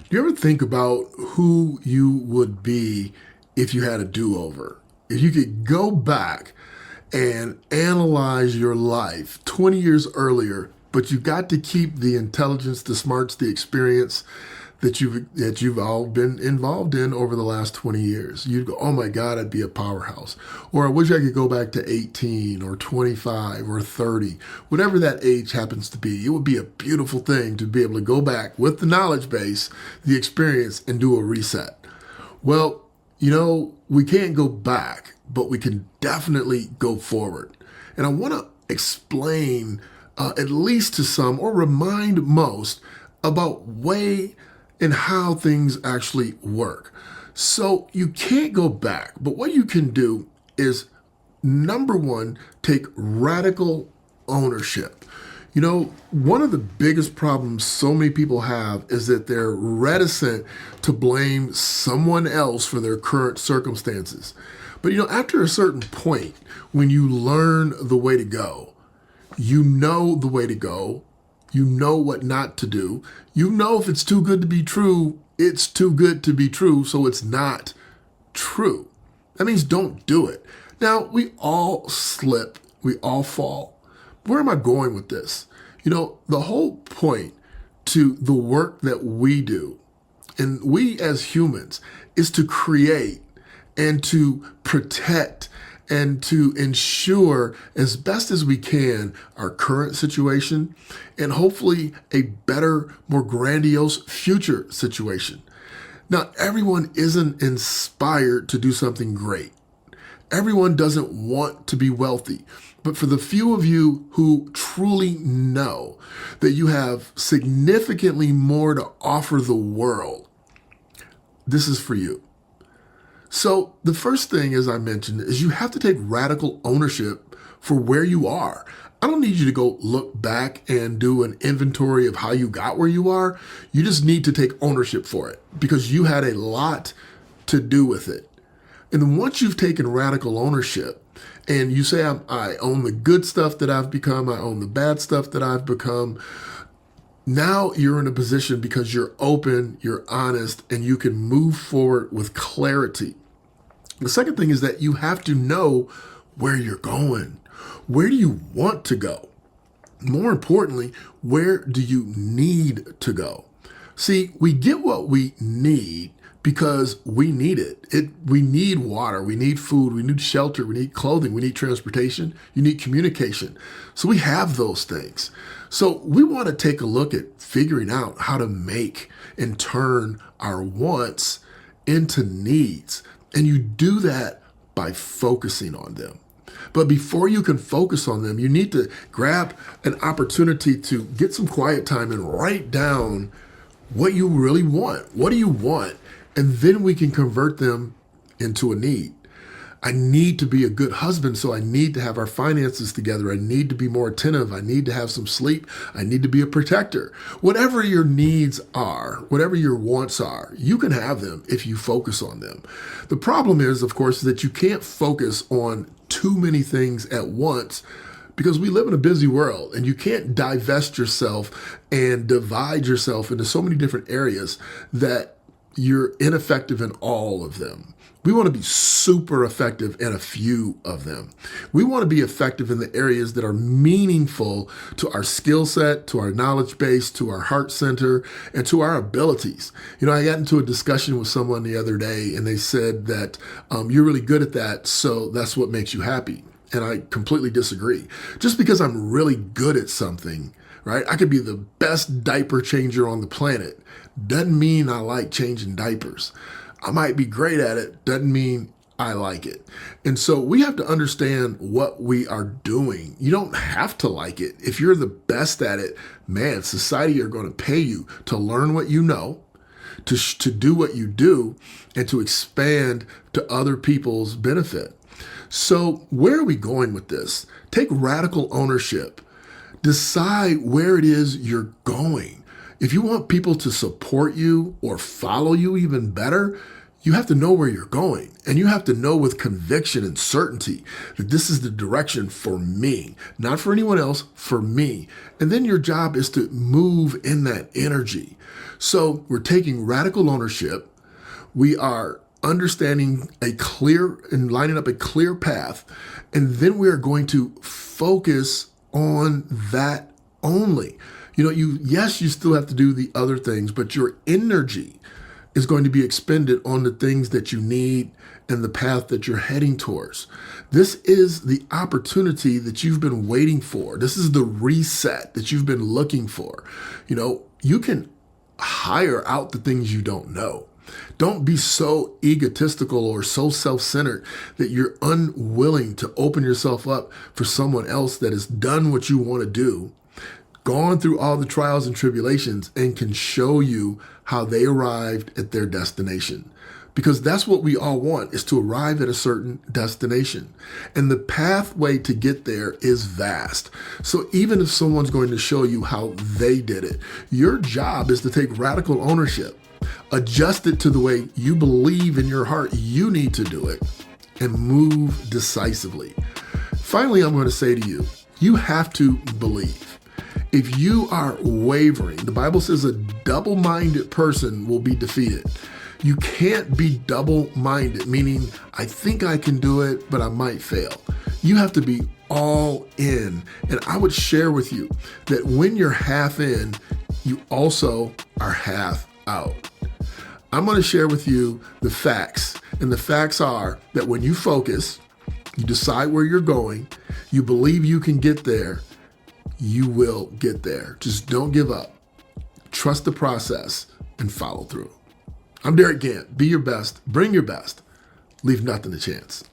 Do you ever think about who you would be if you had a do-over? If you could go back and analyze your life 20 years earlier, but you got to keep the intelligence, the smarts, the experience that you've all been involved in over the last 20 years. You'd go, oh my God, I'd be a powerhouse. Or I wish I could go back to 18 or 25 or 30, whatever that age happens to be. It would be a beautiful thing to be able to go back with the knowledge base, the experience, and do a reset. Well, we can't go back, but we can definitely go forward. And I want to explain, at least to some, or remind most, about way and how things actually work. So you can't go back, but what you can do is, number one, take radical ownership. One of the biggest problems so many people have is that they're reticent to blame someone else for their current circumstances. But after a certain point, when you learn the way to go, you know the way to go, you know what not to do. You know if it's too good to be true, it's too good to be true, so it's not true. That means don't do it. Now, we all slip, we all fall. Where am I going with this? The whole point to the work that we do, and we as humans, is to create and to protect and to ensure as best as we can our current situation and hopefully a better, more grandiose future situation. Now, everyone isn't inspired to do something great. Everyone doesn't want to be wealthy. But for the few of you who truly know that you have significantly more to offer the world, this is for you. So the first thing, as I mentioned, is you have to take radical ownership for where you are. I don't need you to go look back and do an inventory of how you got where you are. You just need to take ownership for it because you had a lot to do with it. And then once you've taken radical ownership and you say, I own the good stuff that I've become, I own the bad stuff that I've become, now you're in a position because you're open, you're honest, and you can move forward with clarity. The second thing is that you have to know where you're going. Where do you want to go? More importantly, where do you need to go? See, we get what we need because we need it. We need water, we need food, we need shelter, we need clothing, we need transportation, you need communication. So we have those things. So we want to take a look at figuring out how to make and turn our wants into needs. And you do that by focusing on them. But before you can focus on them, you need to grab an opportunity to get some quiet time and write down what you really want. What do you want? And then we can convert them into a need. I need to be a good husband, so I need to have our finances together. I need to be more attentive. I need to have some sleep. I need to be a protector. Whatever your needs are, whatever your wants are, you can have them if you focus on them. The problem is, of course, that you can't focus on too many things at once because we live in a busy world and you can't divest yourself and divide yourself into so many different areas that you're ineffective in all of them. We want to be super effective in a few of them. We want to be effective in the areas that are meaningful to our skill set, to our knowledge base, to our heart center, and to our abilities. I got into a discussion with someone the other day and they said that you're really good at that, so that's what makes you happy. And I completely disagree. Just because I'm really good at something, right? I could be the best diaper changer on the planet. Doesn't mean I like changing diapers. I might be great at it, doesn't mean I like it. And so we have to understand what we are doing. You don't have to like it. If you're the best at it, man, society are going to pay you to learn what you know, to do what you do, and to expand to other people's benefit. So where are we going with this? Take radical ownership. Decide where it is you're going. If you want people to support you or follow you even better, You have to know where you're going, and you have to know with conviction and certainty that this is the direction for me, not for anyone else, for me. And then your job is to move in that energy. So we're taking radical ownership. We are understanding a clear and lining up a clear path. And then we are going to focus on that only. Yes, you still have to do the other things, but your energy is going to be expended on the things that you need and the path that you're heading towards. This is the opportunity that you've been waiting for. This is the reset that you've been looking for. You can hire out the things you don't know. Don't be so egotistical or so self-centered that you're unwilling to open yourself up for someone else that has done what you want to do, gone through all the trials and tribulations, and can show you how they arrived at their destination. Because that's what we all want, is to arrive at a certain destination. And the pathway to get there is vast. So even if someone's going to show you how they did it, your job is to take radical ownership, adjust it to the way you believe in your heart you need to do it, and move decisively. Finally, I'm going to say to you, you have to believe. If you are wavering, the Bible says a double-minded person will be defeated. You can't be double-minded, meaning I think I can do it, but I might fail. You have to be all in. And I would share with you that when you're half in, you also are half out. I'm going to share with you the facts. And the facts are that when you focus, you decide where you're going, you believe you can get there, you will get there. Just don't give up. Trust the process and follow through. I'm Derick Gant. Be your best. Bring your best. Leave nothing to chance.